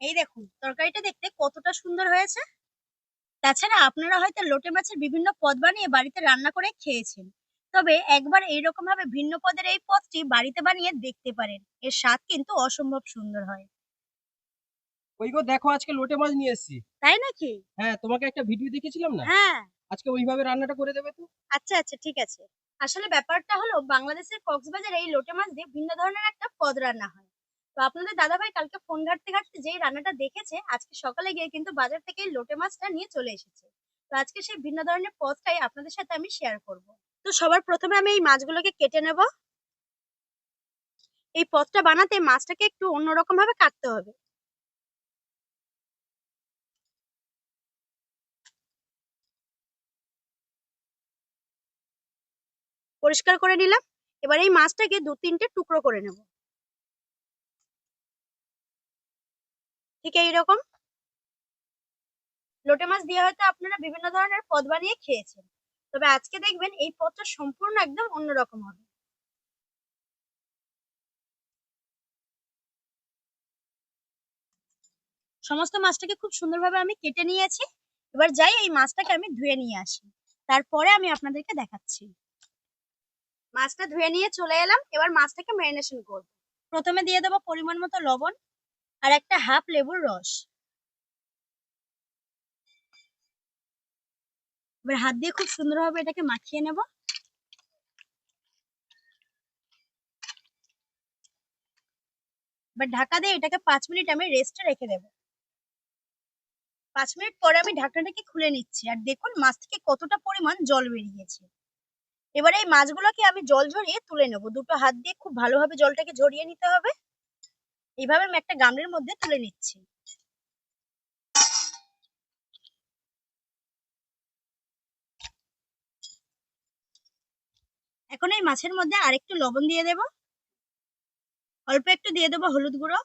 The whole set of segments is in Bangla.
এই দেখুন তরকারিটা দেখতে কতটা সুন্দর হয়েছে। তাছাড়া আপনারা হয়তো লোটে মাছের বিভিন্ন পদ বানিয়ে বাড়িতে রান্না করে খেয়েছেন, তবে একবার এইরকম ভাবে ভিন্ন পদের এই পদটি বাড়িতে বানিয়ে দেখতে পারেন। এর স্বাদ কিন্তু অসম্ভব সুন্দর হয়। ওই গো দেখো, আজকে লোটে মাছ নিয়ে এসেছি। তাই নাকি? হ্যাঁ, তোমাকে একটা ভিডিও দেখেছিলাম না? হ্যাঁ। আজকে ওইভাবে রান্নাটা করে দেবে তো? আচ্ছা আচ্ছা, ঠিক আছে। আসলে ব্যাপারটা হলো, বাংলাদেশের কক্সবাজারে এই লোটে মাছ দিয়ে ভিন্ন ধরনের একটা পদ রান্না হয়। তো আপনাদের দাদাভাই কালকে ফোন ঘাঁটতে ঘাঁটতে যেই রান্নাটা দেখেছে, আজকে সকালে গিয়ে কিন্তু বাজার থেকে এই লোটে মাছটা নিয়ে চলে এসেছে। তো আজকে সেই ভিন্ন ধরনের পদটাই আপনাদের সাথে আমি শেয়ার করব। তো সবার প্রথমে আমি এই মাছগুলোকে কেটে নেব। এই পদটা বানাতে মাছটাকে একটু অন্যরকম ভাবে কাটতে হবে। পরিষ্কার করে নিলাম। এবার এই মাছটাকে 2-3টে টুকরো করে নেব, ঠিক এইরকম। লোটে মাছ দিয়ে হয়তো আপনারা বিভিন্ন ধরনের পদ বানিয়ে খেয়েছেন, তবে আজকে দেখবেন এই পদটা সম্পূর্ণ একদম অন্যরকম হবে। সমস্ত মাছটাকে খুব সুন্দরভাবে আমি কেটে নিয়েছি। এবার যাই এই মাছটাকে আমি ধুয়ে নিয়ে আসি, তারপরে আমি আপনাদেরকে দেখাচ্ছি। মাছটা ধুয়ে নিয়ে চলে এলাম। এবার মাছটাকে ম্যারিনেশন করব। প্রথমে দিয়ে দেবো পরিমাণ মতো লবণ আর একটা হাফ লেবুর রস। এবার হাত দিয়ে খুব সুন্দরভাবে এটাকে মাখিয়ে নেব। এবার ঢাকা দিয়ে এটাকে 5 মিনিট আমি রেস্টে রেখে দেবো। 5 মিনিট পরে আমি ঢাকনাটাকে খুলে নিচ্ছি, আর দেখুন মাছ থেকে কতটা পরিমাণ জল বেরিয়েছে। এবার এই মাছগুলোকে আমি জল ঝরিয়ে তুলে নেব। দুটো হাত দিয়ে খুব ভালোভাবে জলটাকে ঝরিয়ে নিতে হবে। এইভাবে আমি একটা গামলার মধ্যে তুলে নিচ্ছি। এখন এই মাছের মধ্যে আরেকটু লবণ দিয়ে দেব, অল্প একটু দিয়ে দেবো হলুদ গুঁড়ো,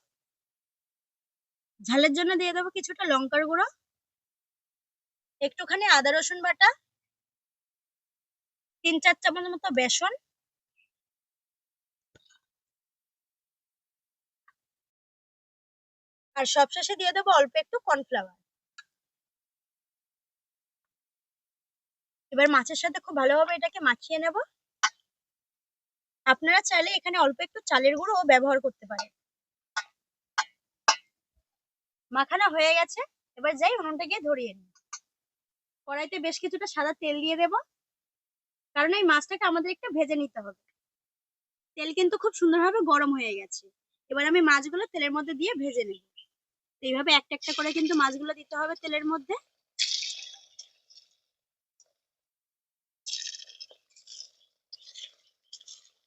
ঝালের জন্য দিয়ে দেবো কিছুটা লঙ্কার গুঁড়ো, একটুখানি আদা রসুন বাটা, 3-4 চামচ মতো বেসন, আর সবশেষে দিয়ে দেবো অল্প একটু কর্নফ্লাওয়ার। এবার মাছের সাথে খুব ভালোভাবে এটাকে মাখিয়ে নেব। আপনারা চাইলে এখানে অল্প একটু চালের গুঁড়ো ব্যবহার করতে পারেন। মাখানো হয়ে গেছে। এবার যাই উনুনটা গিয়ে ধরিয়ে নিই। কড়াইতে বেশ কিছুটা সাদা তেল দিয়ে দেব, কারণ এই মাছটাকে আমাদের একটু ভেজে নিতে হবে। তেল কিন্তু খুব সুন্দরভাবে গরম হয়ে গেছে। এবার আমি মাছগুলো তেলের মধ্যে দিয়ে ভেজে নেব। এইভাবে একটা একটা করে কিন্তু মাছগুলো দিতে হবে তেলের মধ্যে।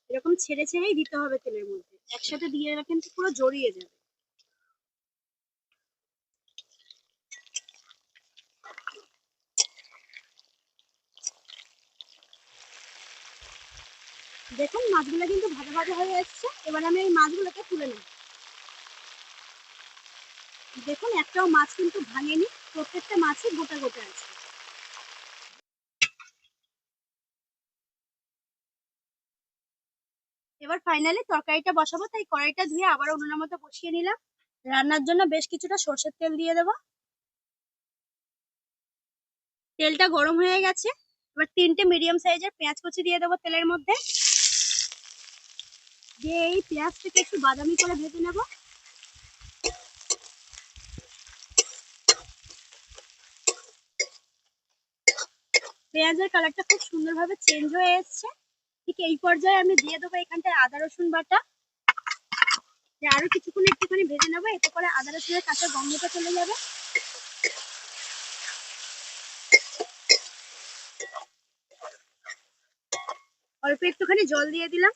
এরকম ছেড়ে ছেড়েই দিতে হবে তেলের মধ্যে, একসাথে দিয়ে কিন্তু পুরো জড়িয়ে যাবে। দেখুন মাছগুলো কিন্তু ভাজা ভাজা হয়ে এসছে। এবার আমি এই মাছগুলোকে তুলে নেব। দেখুন একটাও মাছ কিন্তু ভাঙেনি, প্রত্যেকটা মাছই গোটা গোটা আছে। এবার ফাইনালি তরকারিটা বসাবো, তাই কড়াইটা ধুয়ে আবার উনুনের মধ্যে বসিয়ে নিলাম। রান্নার জন্য বেশ কিছুটা সর্ষের তেল দিয়ে দেবো। তেলটা গরম হয়ে গেছে। এবার 3টে মিডিয়াম সাইজের পেঁয়াজ কুচি দিয়ে দেবো তেলের মধ্যে। দিয়ে এই পেঁয়াজটাকে একটু বাদামি করে ভেজে নেব। পেঁয়াজের কালারটা খুব সুন্দরভাবে চেঞ্জ হয়ে এসছে। ঠিক এই পর্যায়ে আমি দিয়ে দেবো এখানটায় আদা রসুন বাটা। আরো কিছুক্ষণ একটুখানি ভেজে নেবো, এতে করে আদা রসুনের কাঁচা গন্ধটা চলে যাবে। অল্প একটুখানি জল দিয়ে দিলাম।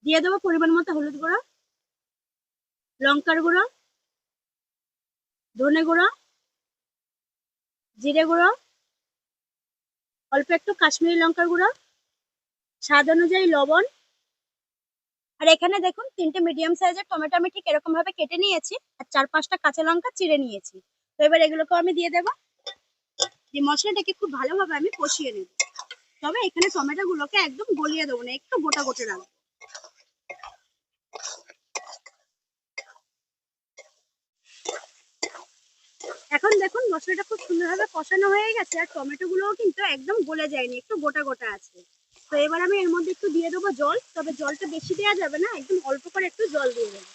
দিয়ে দেবো পরিমাণ মতো হলুদ গুঁড়ো, লঙ্কার গুঁড়ো, ধনে গুঁড়ো, জিরে গুঁড়ো, অল্প একটু কাশ্মীরি লঙ্কার গুঁড়ো, স্বাদ অনুযায়ী লবণ। আর এখানে দেখুন 3টে মিডিয়াম সাইজের টমেটো আমি ঠিক এরকম ভাবে কেটে নিয়েছি, আর 4-5টা কাঁচা লঙ্কা চিড়ে নিয়েছি। তো এবার এগুলোকেও আমি দিয়ে দেবো। এই মশলাটাকে খুব ভালোভাবে আমি কষিয়ে নেব। তবে এখানে টমেটো গুলোকে একদম গলিয়ে দেবো না, একটু গোটা গোটা রাখবো। এখন দেখুন মশলাটা খুব সুন্দরভাবে কষানো হয়ে গেছে আর টমেটো গুলোও কিন্তু একদম গলে যায়নি, একটু গোটা গোটা আছে। তো এবার আমি এর মধ্যে একটু দিয়ে দেবো জল, তবে জলটা বেশি দেওয়া যাবে না, একদম অল্প করে একটু জল দিয়ে দেবো।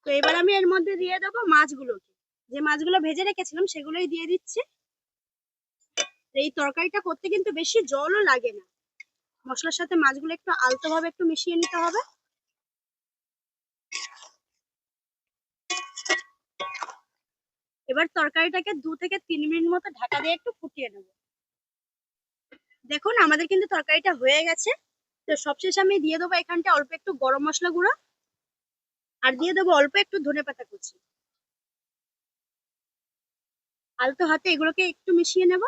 তো এবার আমি এর মধ্যে দিয়ে দেবো মাছগুলোকে, যে মাছগুলো ভেজে রেখেছিলাম সেগুলোই দিয়ে দিচ্ছি। এই তরকারিটা করতে কিন্তু বেশি জলও লাগে না, মশলার সাথে মাছগুলো একটু আলতো ভাবে একটু মিশিয়ে নিতে হবে। এবার তরকারিটাকে 2 থেকে 3 মিনিট মতো ঢাকা দিয়ে একটু ফুটিয়ে নেব। দেখুন আমাদের কিন্তু তরকারিটা হয়ে গেছে। তো সবশেষে আমি দিয়ে দেবো এখানটা অল্প একটু গরম মশলা গুঁড়ো আর দিয়ে দেবো অল্প একটু ধনেপাতা কুচি। আলতো হাতে এগুলোকে একটু মিশিয়ে নেব।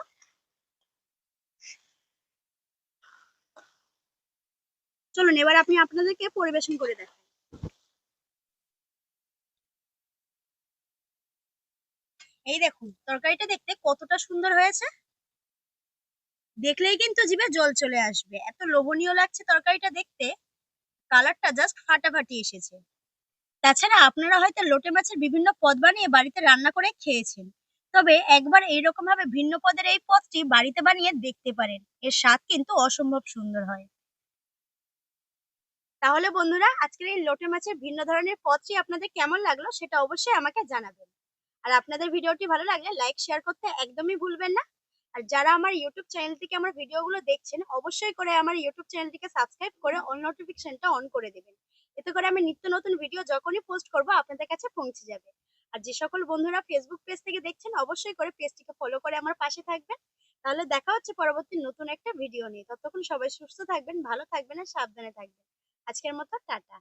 চলুন এবার আপনি আপনাদেরকে পরিবেশন করে দেখান। এই দেখুন তরকারিটা দেখতে কতটা সুন্দর হয়েছে, দেখলেই কিন্তু জিভে জল চলে আসবে, এত লোভনীয় লাগছে তরকারিটা দেখতে। কালারটা জাস্ট ফাটাফাটি এসেছে। তাছাড়া আপনারা হয়তো লোটে মাছের বিভিন্ন পদ বানিয়ে বাড়িতে রান্না করে খেয়েছেন, তবে একবার এইরকম ভাবে ভিন্ন পদের এই পদটি বাড়িতে বানিয়ে দেখতে পারেন, এর স্বাদ কিন্তু অসম্ভব সুন্দর হয়। তাহলে বন্ধুরা আজকের এই লোটে মাছের ভিন্ন ধরনের পদটি আপনাদের কেমন লাগলো সেটা অবশ্যই আমাকে জানাবেন। আর আপনাদের ভিডিওটি ভালো লাগলে লাইক শেয়ার করতে একদমই ভুলবেন না। আর যারা আমার ইউটিউব চ্যানেল থেকে আমার ভিডিওগুলো দেখছেন অবশ্যই করে আমার ইউটিউব চ্যানেলটিকে সাবস্ক্রাইব করে অল নোটিফিকেশনটা অন করে দেবেন। এতে করে আমি নিত্য নতুন ভিডিও যখনই পোস্ট করব আপনাদের কাছে পৌঁছে যাবে। আর যে সকল বন্ধুরা ফেসবুক পেজ থেকে দেখছেন অবশ্যই করে পেজটিকে ফলো করে আমার পাশে থাকবেন। তাহলে দেখা হচ্ছে পরবর্তী নতুন একটা ভিডিও নিয়ে। ততক্ষণ সবাই সুস্থ থাকবেন, ভালো থাকবেন আর সাবধানে থাকবেন। আজকের মতো টাটা।